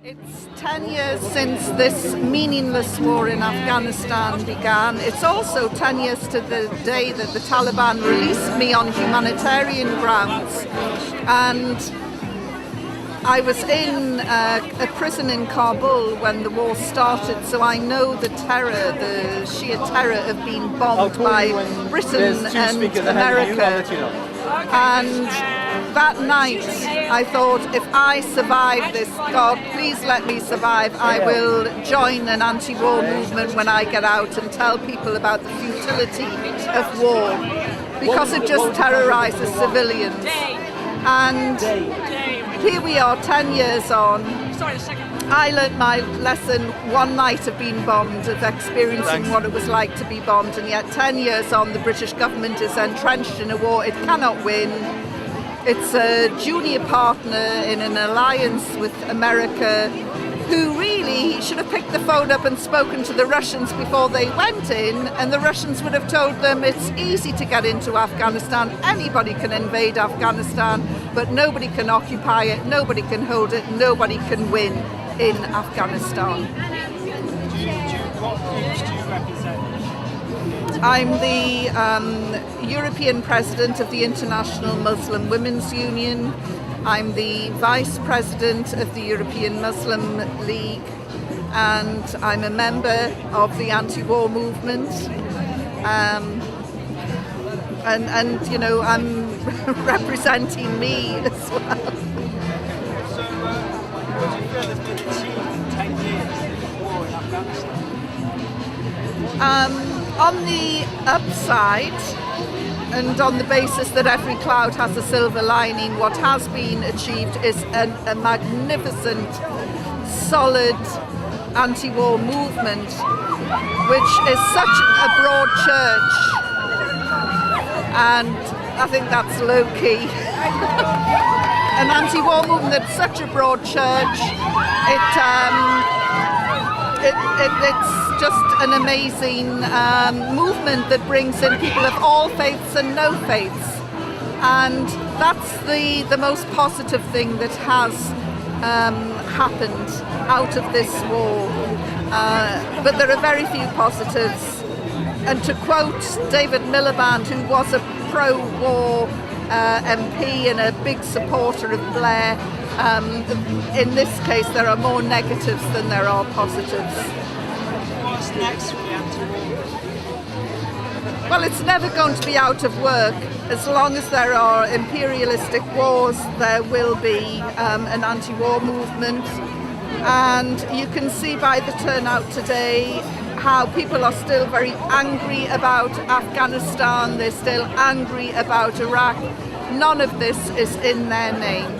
It's 10 years since this meaningless war in Afghanistan began. It's also 10 years to the day that the Taliban released me on humanitarian grounds. And I was in a prison in Kabul when the war started, so I know the terror, the sheer terror of being bombed by Britain and America. And that night I thought, if I survive this, God, please let me survive. I will join an anti-war movement when I get out and tell people about the futility of war, because it just terrorizes civilians. And here we are 10 years on. I learnt my lesson one night of being bombed, of experiencing what it was like to be bombed, and yet 10 years on the British government is entrenched in a war it cannot win. It's a junior partner in an alliance with America, who really should have picked the phone up and spoken to the Russians before they went in, and the Russians would have told them it's easy to get into Afghanistan, anybody can invade Afghanistan, but nobody can occupy it, nobody can hold it, nobody can win in Afghanistan. What groups do you represent? I'm the European President of the International Muslim Women's Union. I'm the Vice President of the European Muslim League, and I'm a member of the anti-war movement. And you know, I'm representing me as well. So, what do you feel has been achieved in 10 years of war in Afghanistan? On the upside, and on the basis that every cloud has a silver lining, what has been achieved is a magnificent, solid anti-war movement, which is such a broad church, and I think that's low-key. An anti-war movement that's such a broad church, it's just an amazing movement that brings in people of all faiths and no faiths, and that's the most positive thing that has happened out of this war. But there are very few positives, and to quote David Miliband, who was a pro-war MP and a big supporter of Blair, in this case there are more negatives than there are positives. What's next for the anti-war? Well, it's never going to be out of work. As long as there are imperialistic wars, there will be an anti-war movement. And you can see by the turnout today how people are still very angry about Afghanistan, they're still angry about Iraq. None of this is in their name.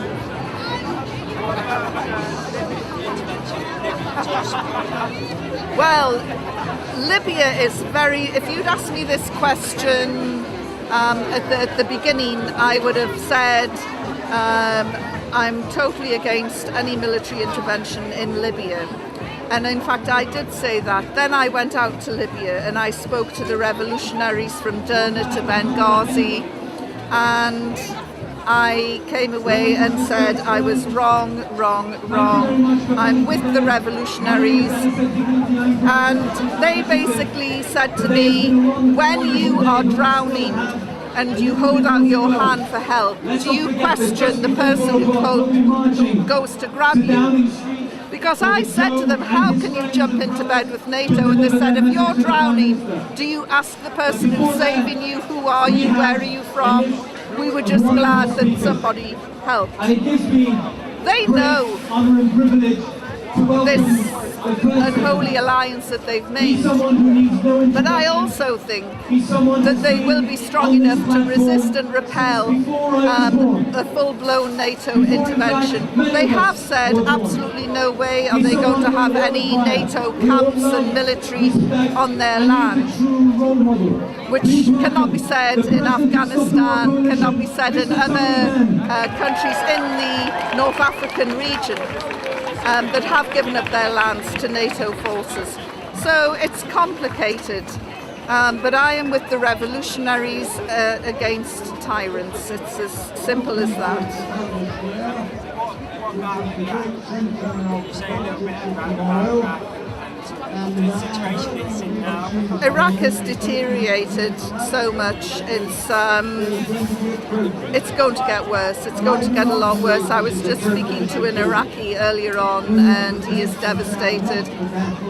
Well, Libya is very, if you'd asked me this question at the beginning, I would have said I'm totally against any military intervention in Libya. And in fact, I did say that. Then I went out to Libya and I spoke to the revolutionaries from Derna to Benghazi, and I came away and said I was wrong. I'm with the revolutionaries. And they basically said to me, when you are drowning and you hold out your hand for help, do you question the person who goes to grab you? Because I said to them, how can you jump into bed with NATO? And they said, if you're drowning, do you ask the person who's saving you, who are you, where are you from? We were just glad that somebody helped. They know this unholy alliance that they've made. But I also think that they will be strong enough to resist and repel a full-blown NATO intervention. They have said absolutely no way are they going to have any NATO camps and military on their land, which cannot be said in Afghanistan, cannot be said in other countries in the North African region that have given up their lands to NATO forces. So it's complicated, but I am with the revolutionaries against tyrants. It's as simple as that. about Iraq. Can you say a little bit about Iraq and the situation it's in now? Iraq has deteriorated so much. It's going to get worse. It's going to get a lot worse. I was just speaking to an Iraqi earlier on, and he is devastated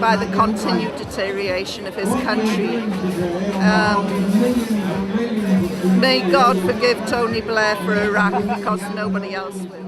by the continued deterioration of his country. May God forgive Tony Blair for Iraq, because nobody else will.